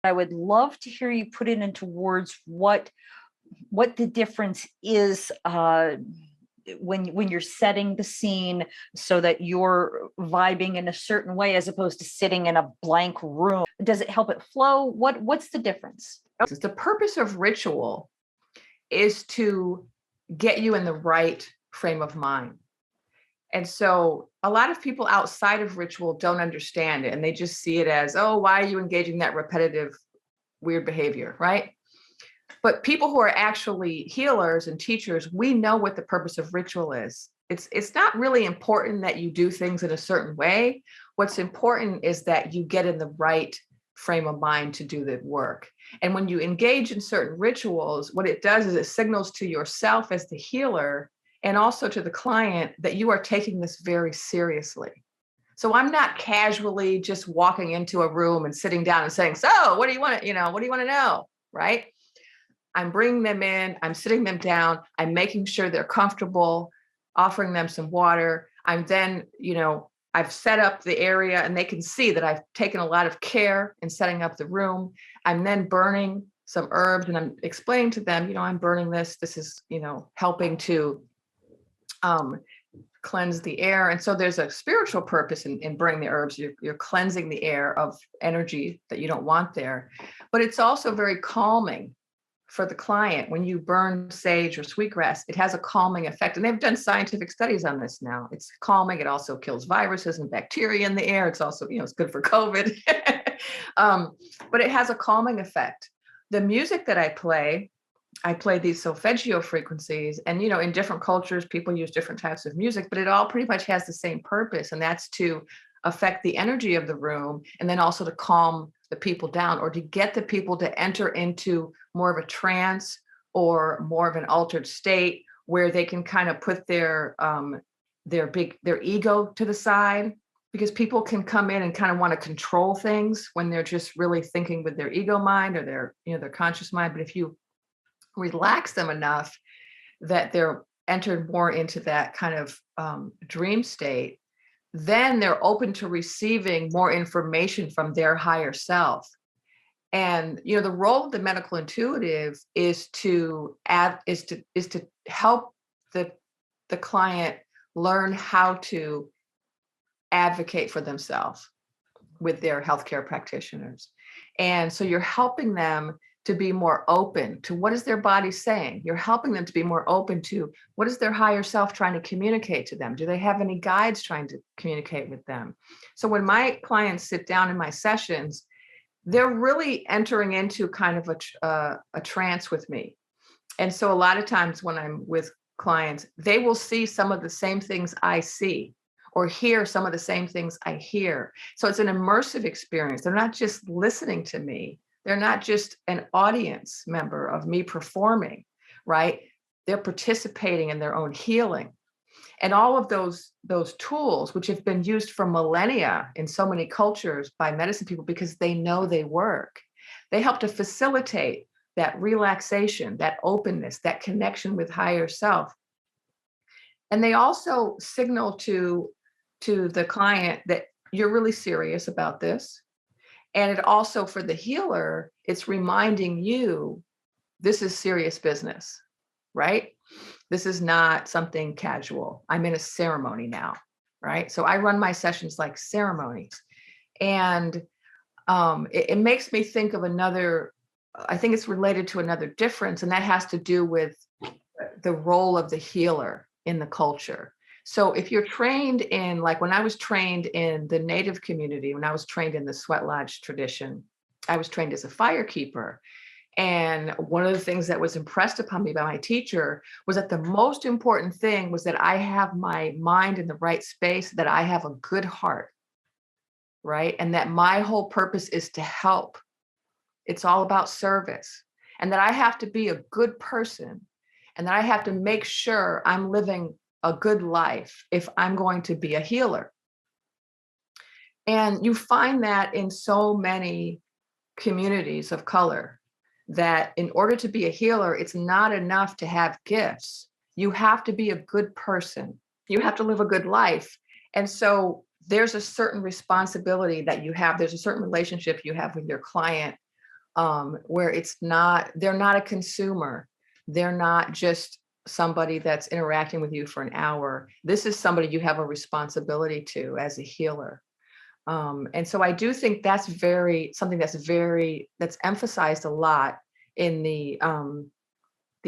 I would love to hear you put it into words what the difference is when you're setting the scene so that you're vibing in a certain way as opposed to sitting in a blank room. Does it help it flow? What's the difference? The purpose of ritual is to get you in the right frame of mind. And so a lot of people outside of ritual don't understand it, and they just see it as, oh, why are you engaging that repetitive weird behavior, right? But people who are actually healers and teachers, we know what the purpose of ritual is. It's not really important that you do things in a certain way. What's important is that you get in the right frame of mind to do the work. And when you engage in certain rituals, what it does is it signals to yourself as the healer and also to the client that you are taking this very seriously. So I'm not casually just walking into a room and sitting down and saying, so what do you want to, what do you want to know? Right? I'm bringing them in, I'm sitting them down, I'm making sure they're comfortable, offering them some water. I'm then, I've set up the area and they can see that I've taken a lot of care in setting up the room. I'm then burning some herbs and I'm explaining to them, I'm burning this. This is, helping to cleanse the air. And so there's a spiritual purpose in burning the herbs. You're cleansing the air of energy that you don't want there. But it's also very calming for the client. When you burn sage or sweetgrass, it has a calming effect. And they've done scientific studies on this now. It's calming. It also kills viruses and bacteria in the air. It's also, it's good for COVID. But it has a calming effect. The music that I play these solfeggio frequencies, and in different cultures people use different types of music, but it all pretty much has the same purpose, and that's to affect the energy of the room and then also to calm the people down, or to get the people to enter into more of a trance or more of an altered state where they can kind of put their ego to the side, because people can come in and kind of want to control things when they're just really thinking with their ego mind or their conscious mind. But if you relax them enough that they're entered more into that kind of dream state, then they're open to receiving more information from their higher self. And the role of the medical intuitive is to help the client learn how to advocate for themselves with their healthcare practitioners. And so you're helping them to be more open to what is their body saying. You're helping them to be more open to what is their higher self trying to communicate to them. Do they have any guides trying to communicate with them? So when my clients sit down in my sessions, they're really entering into kind of a trance with me. And so a lot of times when I'm with clients, they will see some of the same things I see or hear some of the same things I hear. So it's an immersive experience. They're not just listening to me. They're not just an audience member of me performing, right? They're participating in their own healing. And all of those tools, which have been used for millennia in so many cultures by medicine people because they know they work, they help to facilitate that relaxation, that openness, that connection with higher self. And they also signal to the client that you're really serious about this. And it also, for the healer, it's reminding you, this is serious business, right? This is not something casual. I'm in a ceremony now, right? So I run my sessions like ceremonies. And it makes me think of I think it's related to another difference, and that has to do with the role of the healer in the culture. So if you're trained in, like when I was trained in the Native community, when I was trained in the Sweat Lodge tradition, I was trained as a firekeeper. And one of the things that was impressed upon me by my teacher was that the most important thing was that I have my mind in the right space, that I have a good heart, right? And that my whole purpose is to help. It's all about service. And that I have to be a good person, and that I have to make sure I'm living a good life if I'm going to be a healer. And you find that in so many communities of color, that in order to be a healer, it's not enough to have gifts. You have to be a good person. You have to live a good life. And so there's a certain responsibility that you have. There's a certain relationship you have with your client where they're not a consumer. They're not just somebody that's interacting with you for an hour. This is somebody you have a responsibility to as a healer. And so I do think that's something that's emphasized a lot in the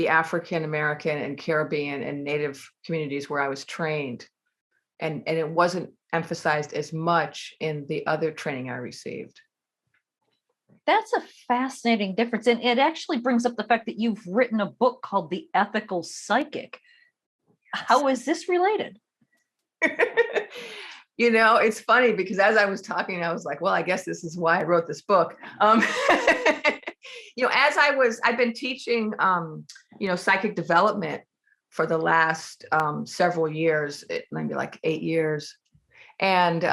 African American and Caribbean and Native communities where I was trained. And it wasn't emphasized as much in the other training I received. That's a fascinating difference. And it actually brings up the fact that you've written a book called The Ethical Psychic. How is this related? It's funny because as I was talking, I was like, well, I guess this is why I wrote this book. I've been teaching, psychic development for the last several years, maybe like 8 years. And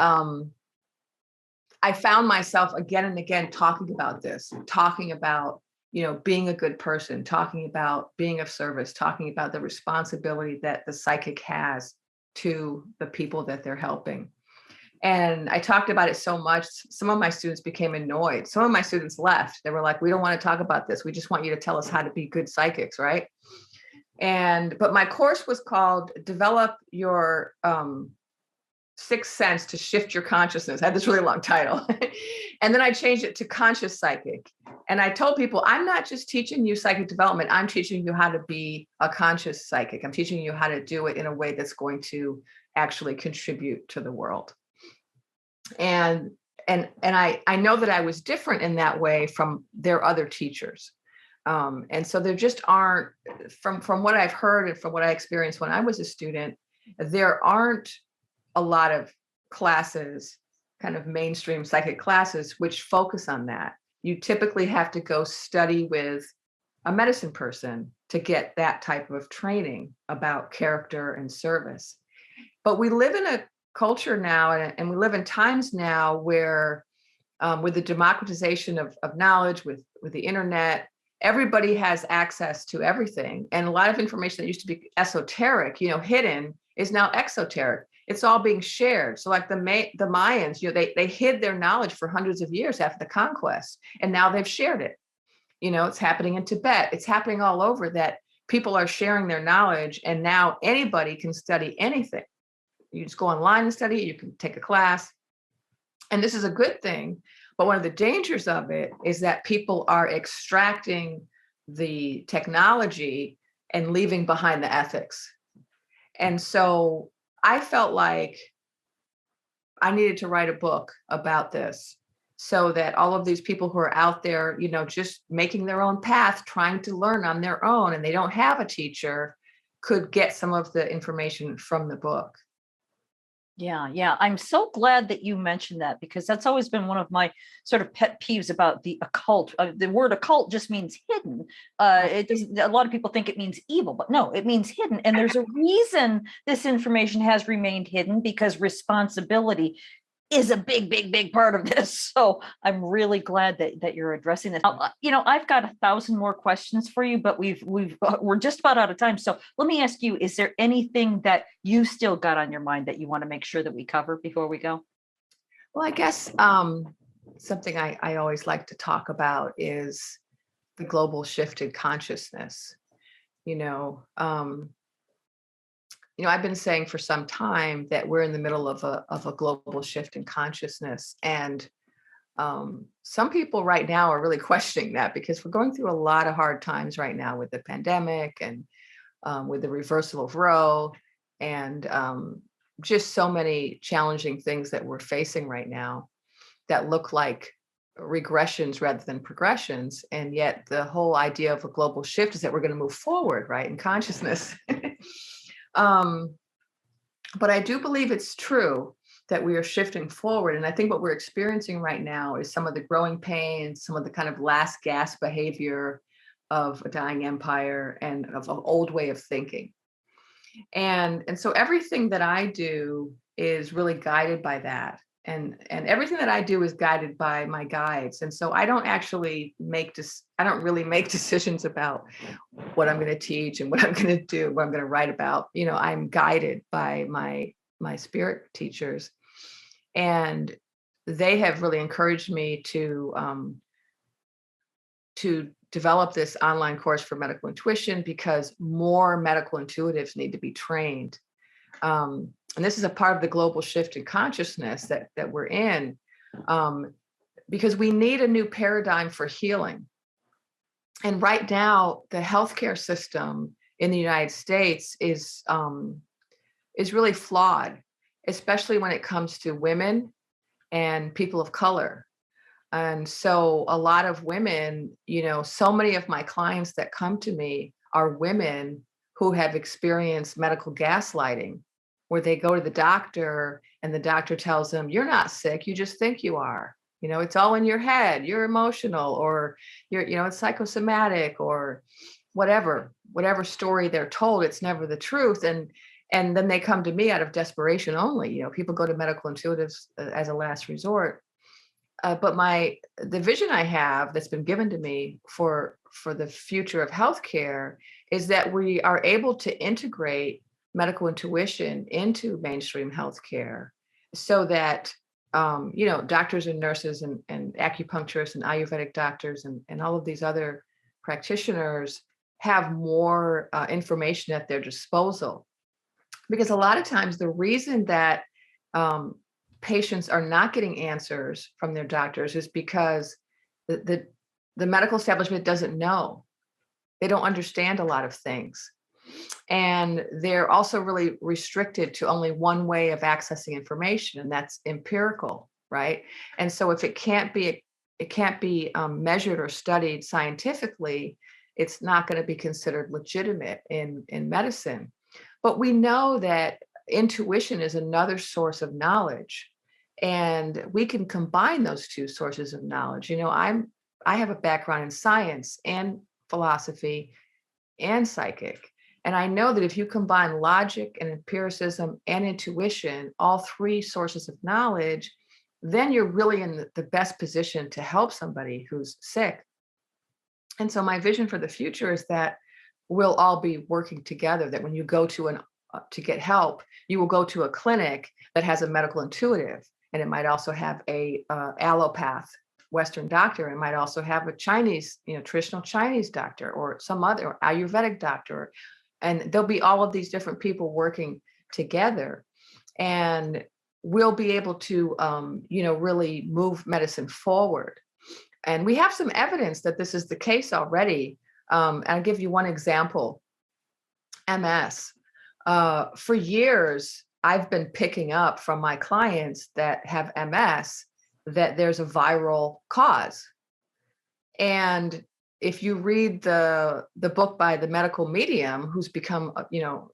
I found myself again and again talking about this, talking about, being a good person, talking about being of service, talking about the responsibility that the psychic has to the people that they're helping. And I talked about it so much, some of my students became annoyed. Some of my students left. They were like, we don't want to talk about this. We just want you to tell us how to be good psychics, right? But my course was called Develop Your Sixth Sense to Shift Your Consciousness. I had this really long title. And then I changed it to Conscious Psychic. And I told people, I'm not just teaching you psychic development. I'm teaching you how to be a conscious psychic. I'm teaching you how to do it in a way that's going to actually contribute to the world. And I know that I was different in that way from their other teachers. And so there just aren't, from what I've heard and from what I experienced when I was a student, there aren't a lot of classes, kind of mainstream psychic classes, which focus on that. You typically have to go study with a medicine person to get that type of training about character and service. But we live in a culture now, and we live in times now where with the democratization of knowledge, with the internet, everybody has access to everything. And a lot of information that used to be esoteric, hidden, is now exoteric. It's all being shared. So like the Mayans, they hid their knowledge for hundreds of years after the conquest, and now they've shared it. It's happening in Tibet. It's happening all over, that people are sharing their knowledge, and now anybody can study anything. You just go online and study, you can take a class. And this is a good thing. But one of the dangers of it is that people are extracting the technology and leaving behind the ethics. And so I felt like I needed to write a book about this so that all of these people who are out there, just making their own path, trying to learn on their own, and they don't have a teacher, could get some of the information from the book. Yeah. I'm so glad that you mentioned that, because that's always been one of my sort of pet peeves about the occult. The word occult just means hidden. It doesn't, a lot of people think it means evil, but no, it means hidden. And there's a reason this information has remained hidden, because responsibility is a big part of this. So I'm really glad that you're addressing this. I've got 1,000 more questions for you, but we're just about out of time. So let me ask you, is there anything that you still got on your mind that you want to make sure that we cover before we go? Well, I guess something I always like to talk about is the global shift in consciousness. I've been saying for some time that we're in the middle of a global shift in consciousness. And some people right now are really questioning that, because we're going through a lot of hard times right now with the pandemic and with the reversal of Roe, and just so many challenging things that we're facing right now that look like regressions rather than progressions. And yet the whole idea of a global shift is that we're going to move forward, right, in consciousness. But I do believe it's true that we are shifting forward. And I think what we're experiencing right now is some of the growing pains, some of the kind of last gasp behavior of a dying empire and of an old way of thinking. And so everything that I do is really guided by that. And everything that I do is guided by my guides. And so I don't actually I don't really make decisions about what I'm going to teach and what I'm going to do, what I'm going to write about. I'm guided by my spirit teachers. And they have really encouraged me to to develop this online course for medical intuition because more medical intuitives need to be trained. And this is a part of the global shift in consciousness that we're in, because we need a new paradigm for healing. And right now, the healthcare system in the United States is really flawed, especially when it comes to women and people of color. And so a lot of women, so many of my clients that come to me are women who have experienced medical gaslighting, where they go to the doctor and the doctor tells them, you're not sick, you just think you are. It's all in your head, you're emotional, or it's psychosomatic, or whatever story they're told, it's never the truth. And then they come to me out of desperation only. People go to medical intuitives as a last resort. But the vision I have that's been given to me for the future of healthcare is that we are able to integrate medical intuition into mainstream healthcare so that, doctors and nurses and acupuncturists and Ayurvedic doctors and all of these other practitioners have more information at their disposal. Because a lot of times the reason that patients are not getting answers from their doctors is because the medical establishment doesn't know. They don't understand a lot of things. And they're also really restricted to only one way of accessing information, and that's empirical, right? And so if it can't be measured or studied scientifically, it's not going to be considered legitimate in medicine. But we know that intuition is another source of knowledge, and we can combine those two sources of knowledge. I have a background in science and philosophy and psychic. And I know that if you combine logic and empiricism and intuition, all three sources of knowledge, then you're really in the best position to help somebody who's sick. And so my vision for the future is that we'll all be working together, that when you go to get help, you will go to a clinic that has a medical intuitive, and it might also have a allopath Western doctor. It might also have a Chinese, traditional Chinese doctor, or some other Ayurvedic doctor. And there'll be all of these different people working together, and we'll be able to, really move medicine forward. And we have some evidence that this is the case already. I'll give you one example. MS. For years, I've been picking up from my clients that have MS that there's a viral cause. And if you read the book by the medical medium who's become,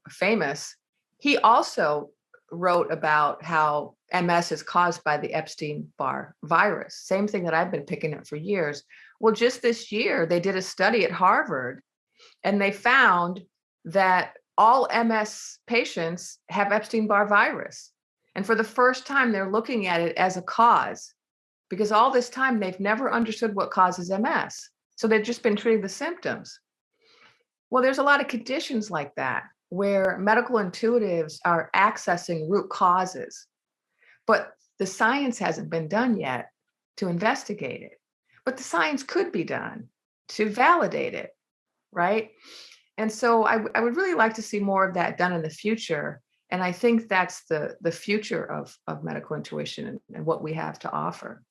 famous, he also wrote about how MS is caused by the Epstein-Barr virus. Same thing that I've been picking up for years. Well, just this year, they did a study at Harvard, and they found that all MS patients have Epstein-Barr virus. And for the first time, they're looking at it as a cause, because all this time, they've never understood what causes MS. So they've just been treating the symptoms. Well, there's a lot of conditions like that where medical intuitives are accessing root causes, but the science hasn't been done yet to investigate it. But the science could be done to validate it, right? And so I would really like to see more of that done in the future. And I think that's the future of medical intuition and what we have to offer.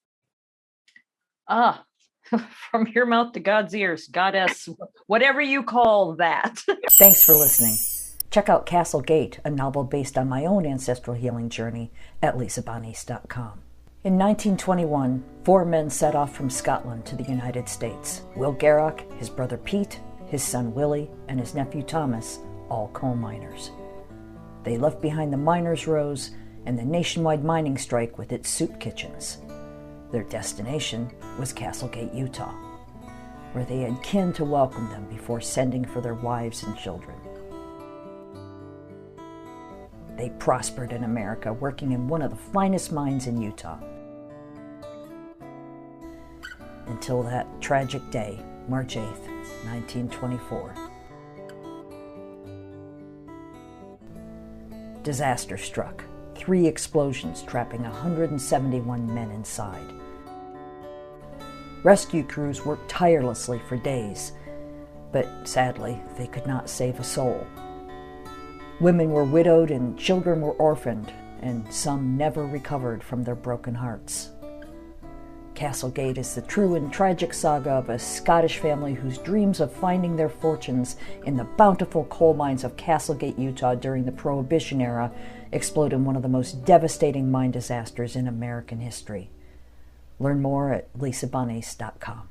From your mouth to God's ears, goddess, whatever you call that. Thanks for listening. Check out Castle Gate, a novel based on my own ancestral healing journey at lisabonis.com. In 1921, 4 men set off from Scotland to the United States. Will Garrock, his brother Pete, his son Willie, and his nephew Thomas, all coal miners. They left behind the miners' rows and the nationwide mining strike with its soup kitchens. Their destination was Castlegate, Utah, where they had kin to welcome them before sending for their wives and children. They prospered in America, working in one of the finest mines in Utah. Until that tragic day, March 8th, 1924. Disaster struck. 3 explosions trapping 171 men inside. Rescue crews worked tirelessly for days, but sadly, they could not save a soul. Women were widowed and children were orphaned, and some never recovered from their broken hearts. Castlegate is the true and tragic saga of a Scottish family whose dreams of finding their fortunes in the bountiful coal mines of Castlegate, Utah during the Prohibition era explode in one of the most devastating mine disasters in American history. Learn more at lisabonis.com.